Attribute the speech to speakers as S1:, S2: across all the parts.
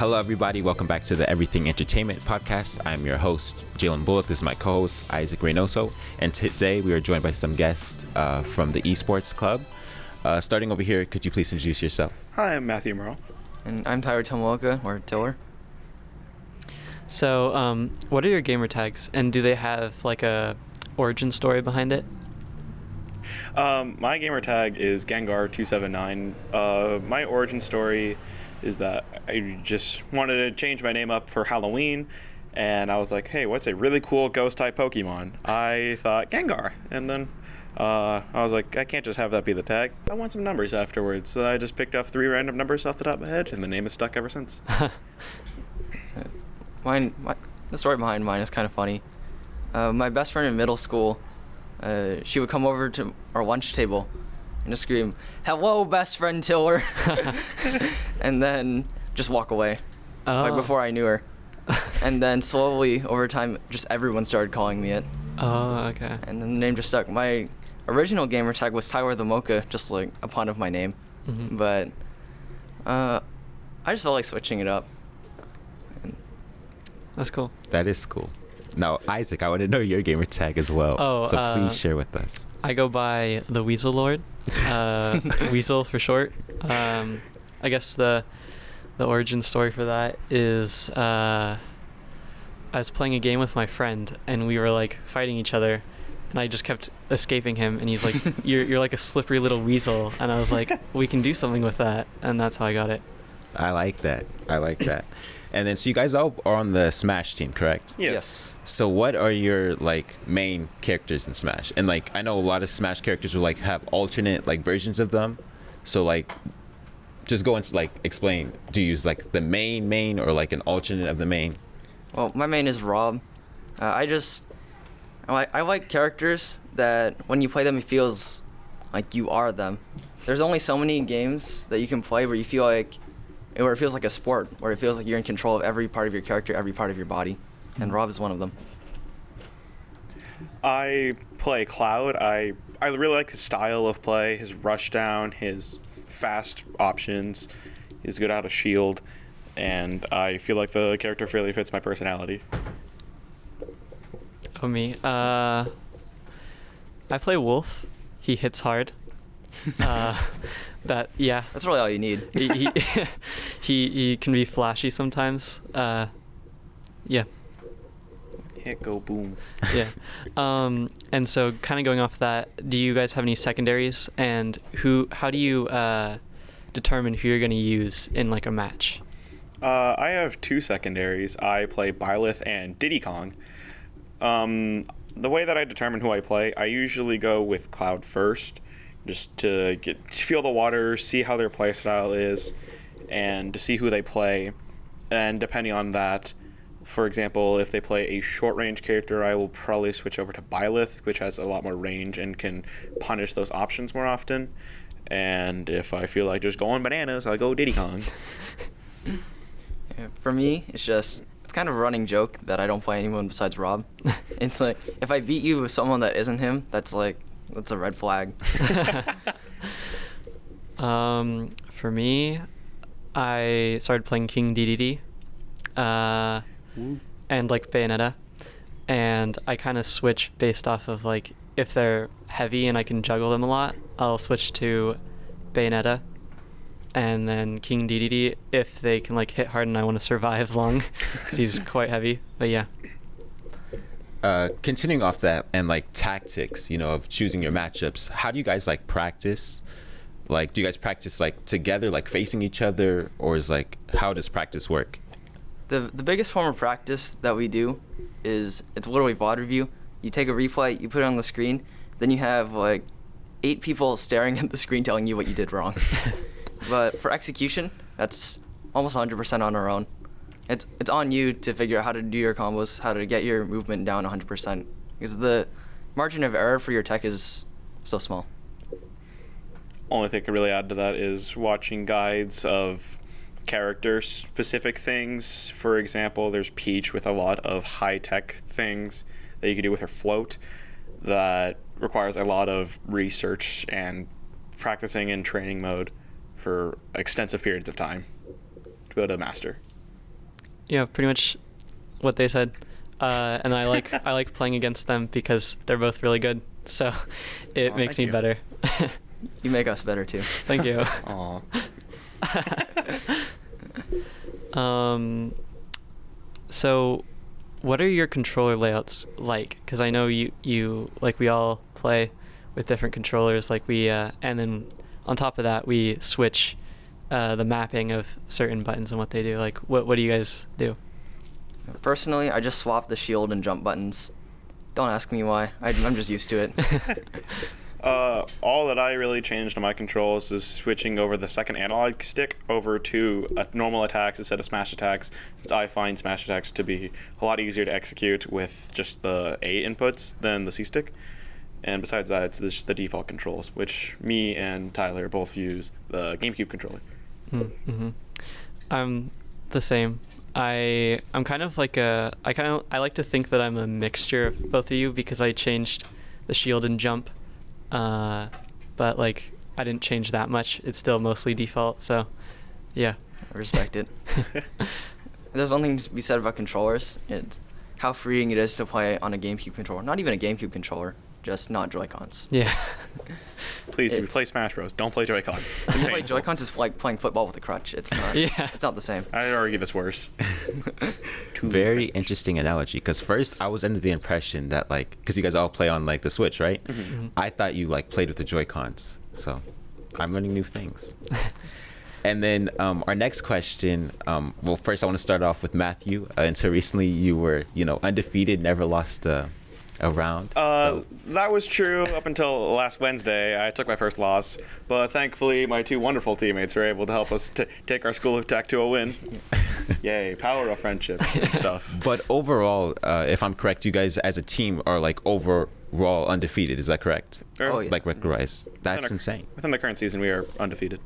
S1: Hello, everybody. Welcome back to the Everything Entertainment podcast. I'm your host, Jalen Bullock. This is my co-host, Isaac Reynoso. And today we are joined by some guests from the esports club. Starting over here, could you please introduce yourself?
S2: Hi, I'm Matthew Murrell.
S3: And I'm Tyler Tomooka, or Tiller.
S4: So, what are your gamer tags, and do they have like a origin story behind it?
S2: My gamer tag is Gengar279. My origin story is that I just wanted to change my name up for Halloween, and I was like, hey, what's a really cool ghost-type Pokemon? I thought Gengar, and then I was like, I can't just have that be the tag. I want some numbers afterwards, so I just picked up 3 random numbers off the top of my head, and the name has stuck ever since.
S3: The story behind mine is kind of funny. My best friend in middle school, she would come over to our lunch table and just scream, "Hello, best friend Tiller," and then just walk away, like before I knew her. And then slowly, over time, just everyone started calling me it.
S4: Oh, okay.
S3: And then the name just stuck. My original gamer tag was Tyler Tomooka, just like a pun of my name.
S4: Mm-hmm.
S3: But I just felt like switching it up.
S4: That's cool.
S1: That is cool. Now, Isaac, I want to know your gamer tag as well.
S4: Oh,
S1: so please share with us.
S4: I go by the Weasel Lord, Weasel for short. I guess the origin story for that is I was playing a game with my friend, and we were like fighting each other, and I just kept escaping him, and he's like, you're like a slippery little weasel, and I was like, we can do something with that, and that's how I got it.
S1: I like that. And then, so you guys all are on the Smash team, correct?
S2: Yes.
S1: So what are your like main characters in Smash? And like, I know a lot of Smash characters will like have alternate like versions of them. So like, just go into like explain. Do you use like the main or like an alternate of the main?
S3: Well, my main is Rob. I like characters that when you play them, it feels like you are them. There's only so many games that you can play where you feel like, where it feels like a sport, where it feels like you're in control of every part of your character, every part of your body, and Rob is one of them.
S2: I play Cloud. I really like his style of play, his rush down, his fast options. He's good out of shield, and I feel like the character fairly fits my personality.
S4: Oh, me. I play Wolf. He hits hard. Yeah.
S3: That's really all you need.
S4: he can be flashy sometimes. Yeah.
S2: Hit, go, boom.
S4: Yeah. And so kind of going off that, do you guys have any secondaries, and how do you determine who you're going to use in like a match?
S2: I have 2 secondaries. I play Byleth and Diddy Kong. The way that I determine who I play, I usually go with Cloud first, just to feel the water, see how their playstyle is, and to see who they play. And depending on that, for example, if they play a short-range character, I will probably switch over to Byleth, which has a lot more range and can punish those options more often. And if I feel like just going bananas, I'll go Diddy Kong.
S3: Yeah, for me, it's kind of a running joke that I don't play anyone besides Rob. It's like, if I beat you with someone that isn't him, that's a red flag.
S4: For me, I started playing King DDD, and like Bayonetta, and I kind of switch based off of like, if they're heavy and I can juggle them a lot, I'll switch to Bayonetta, and then King DDD if they can like hit hard and I want to survive long, because he's quite heavy. But yeah.
S1: Continuing off that and like tactics, of choosing your matchups, how do you guys like practice? Like, do you guys practice like together, like facing each other, or is like, how does practice work?
S3: The biggest form of practice that we do is, it's literally VOD review. You take a replay, you put it on the screen, then you have like 8 people staring at the screen telling you what you did wrong. But for execution, that's almost 100% on our own. It's on you to figure out how to do your combos, how to get your movement down 100%, because the margin of error for your tech is so small.
S2: Only thing I can really add to that is watching guides of character-specific things. For example, there's Peach with a lot of high-tech things that you can do with her float that requires a lot of research and practicing in training mode for extensive periods of time to be able to master.
S4: Yeah, pretty much what they said. And I like playing against them because they're both really good. So it makes me better.
S3: You make us better too.
S4: Thank you.
S2: Aw.
S4: So what are your controller layouts like? Because I know you like we all play with different controllers. Like we and then on top of that we switch the mapping of certain buttons and what they do. Like what do you guys do?
S3: Personally, I just swap the shield and jump buttons. Don't ask me why. I'm just used to it.
S2: All that I really changed on my controls is switching over the second analog stick over to normal attacks instead of smash attacks, since I find smash attacks to be a lot easier to execute with just the A inputs than the C stick. And besides that, it's just the default controls, which me and Tyler both use the GameCube controller.
S4: Mm-hmm. I'm the same. I'm kind of like I like to think that I'm a mixture of both of you because I changed the shield and jump, but like I didn't change that much. It's still mostly default, so yeah.
S3: I respect it. There's one thing to be said about controllers. It's how freeing it is to play on a GameCube controller. Not even a GameCube controller, just not Joy-Cons.
S4: Yeah.
S2: Please, if you play Smash Bros, don't play Joy-Cons.
S3: When you play Joy-Cons, it's like playing football with a crutch. It's not.
S4: Yeah.
S3: It's not the same.
S2: I'd argue that's worse.
S1: Very interesting analogy. Because first I was under the impression that like, because you guys all play on like the Switch, right?
S4: Mm-hmm.
S1: I thought you like played with the Joy-Cons. So I'm learning new things. And then our next question. Well, first I want to start off with Matthew. Until recently, you were undefeated, never lost a round. So.
S2: That was true up until last Wednesday. I took my first loss, but thankfully my two wonderful teammates were able to help us take our School of Tech to a win. Yay, power of friendship and stuff.
S1: But overall, if I'm correct, you guys as a team are like overall undefeated. Is that correct?
S3: Oh, yeah.
S1: Like record-wise. That's insane.
S2: Within the current season, we are undefeated.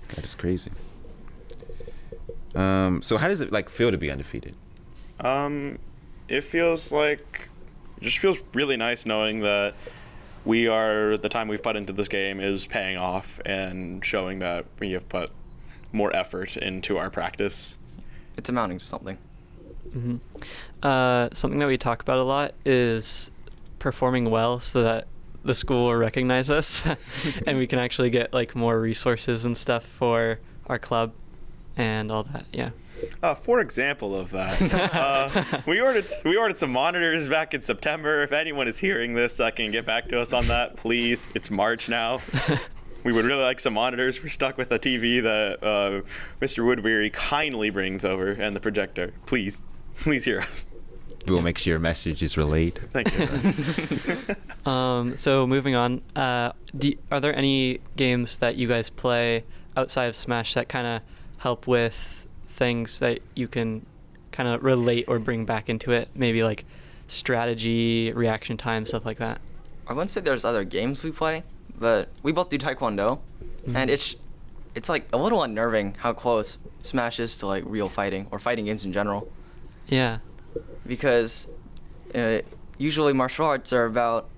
S1: That is crazy. So how does it like feel to be undefeated?
S2: It feels really nice knowing that the time we've put into this game is paying off and showing that we have put more effort into our practice.
S3: It's amounting to something.
S4: Mm-hmm. Something that we talk about a lot is performing well so that the school will recognize us and we can actually get like more resources and stuff for our club and all that. Yeah.
S2: For example of that, we ordered some monitors back in September. If anyone is hearing this, can get back to us on that, please. It's March now. We would really like some monitors. We're stuck with a TV that Mr. Woodbury kindly brings over and the projector. Please hear us.
S1: We'll make sure your message is relayed.
S2: Thank you.
S4: So moving on, are there any games that you guys play outside of Smash that kind of help with things that you can kind of relate or bring back into it? Maybe like strategy, reaction time, stuff like that.
S3: I wouldn't say there's other games we play, but we both do Taekwondo, and it's like a little unnerving how close Smash is to like real fighting or fighting games in general.
S4: Yeah.
S3: Because usually martial arts are about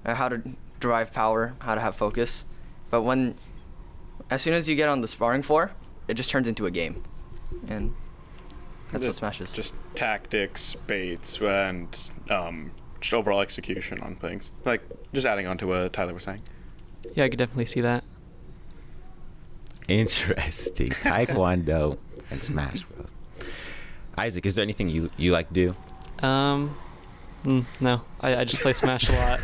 S3: how to derive power, how to have focus, but as soon as you get on the sparring floor, it just turns into a game, and that's what Smash is.
S2: Just tactics, baits, and just overall execution on things. Like just adding on to what Tyler was saying.
S4: Yeah, I could definitely see that.
S1: Interesting. Taekwondo and Smash Bros. Isaac, is there anything you like to do?
S4: No, I just play Smash a lot.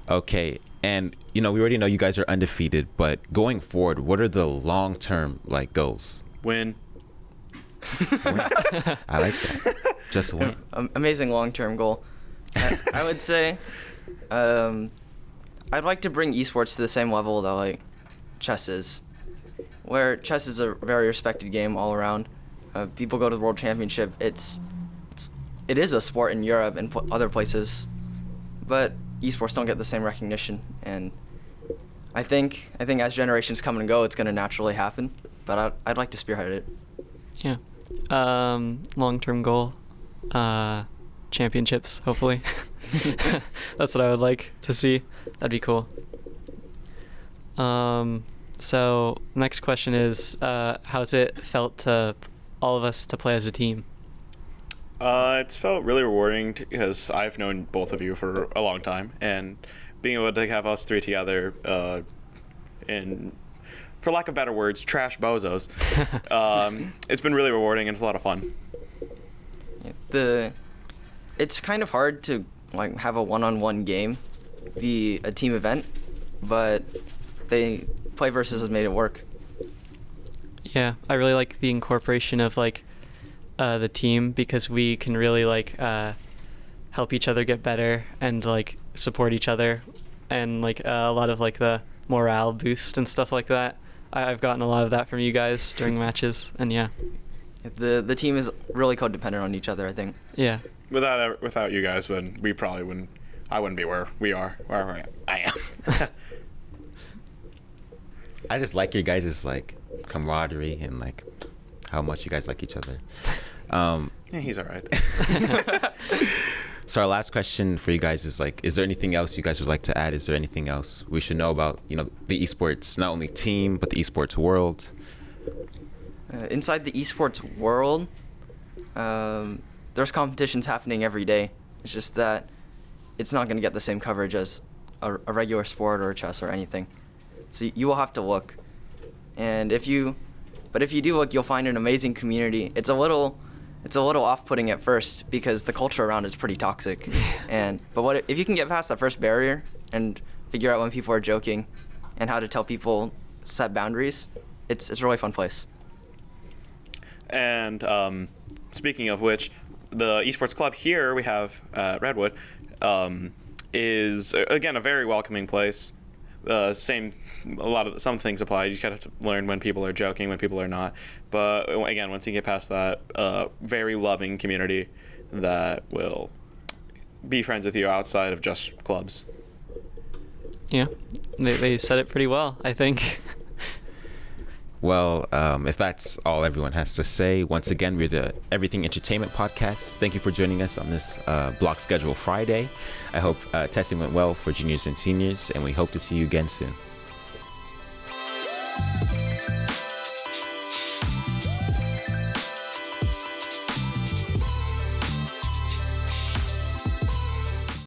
S1: Okay, and we already know you guys are undefeated, but going forward, what are the long-term like goals?
S2: Win.
S1: I like that. Just win.
S3: Amazing long-term goal. I would say I'd like to bring esports to the same level that like chess is, where chess is a very respected game all around. People go to the World Championship. It is a sport in Europe and other places, but esports don't get the same recognition. And I think as generations come and go, it's going to naturally happen. But I'd like to spearhead it.
S4: Yeah. Long-term goal, championships, hopefully. That's what I would like to see. That'd be cool. So next question is, how's it felt to all of us to play as a team?
S2: It's felt really rewarding because I've known both of you for a long time, and being able to have us three together, in, for lack of better words, trash bozos, it's been really rewarding and it's a lot of fun.
S3: It's kind of hard to like have a one-on-one game be a team event, but Play Versus has made it work.
S4: Yeah, I really like the incorporation of like the team, because we can really like help each other get better and like support each other, and like a lot of like the morale boost and stuff like that. I've gotten a lot of that from you guys during matches, and yeah.
S3: The team is really codependent on each other, I think.
S4: Yeah.
S2: Without you guys, we probably wouldn't. I wouldn't be where we are. Where I am.
S1: I just like your guys' like camaraderie and like how much you guys like each other.
S2: Yeah, he's all right.
S1: So our last question for you guys is like, is there anything else you guys would like to add? Is there anything else we should know about, the esports, not only team, but the esports world?
S3: Inside the esports world, there's competitions happening every day. It's just that it's not going to get the same coverage as a regular sport or chess or anything. So you will have to look. And if you do look, you'll find an amazing community. It's a little off-putting at first because the culture around it is pretty toxic. But if you can get past that first barrier and figure out when people are joking and how to tell people set boundaries, it's a really fun place.
S2: And speaking of which, the esports club here we have Redwood is again a very welcoming place. Some things apply. You just have to learn when people are joking, when people are not. But again, once you get past that, very loving community that will be friends with you outside of just clubs.
S4: Yeah, they said it pretty well, I think.
S1: Well, if that's all everyone has to say, once again, we're the Everything Entertainment Podcast. Thank you for joining us on this block schedule Friday. I hope testing went well for juniors and seniors, and we hope to see you again soon.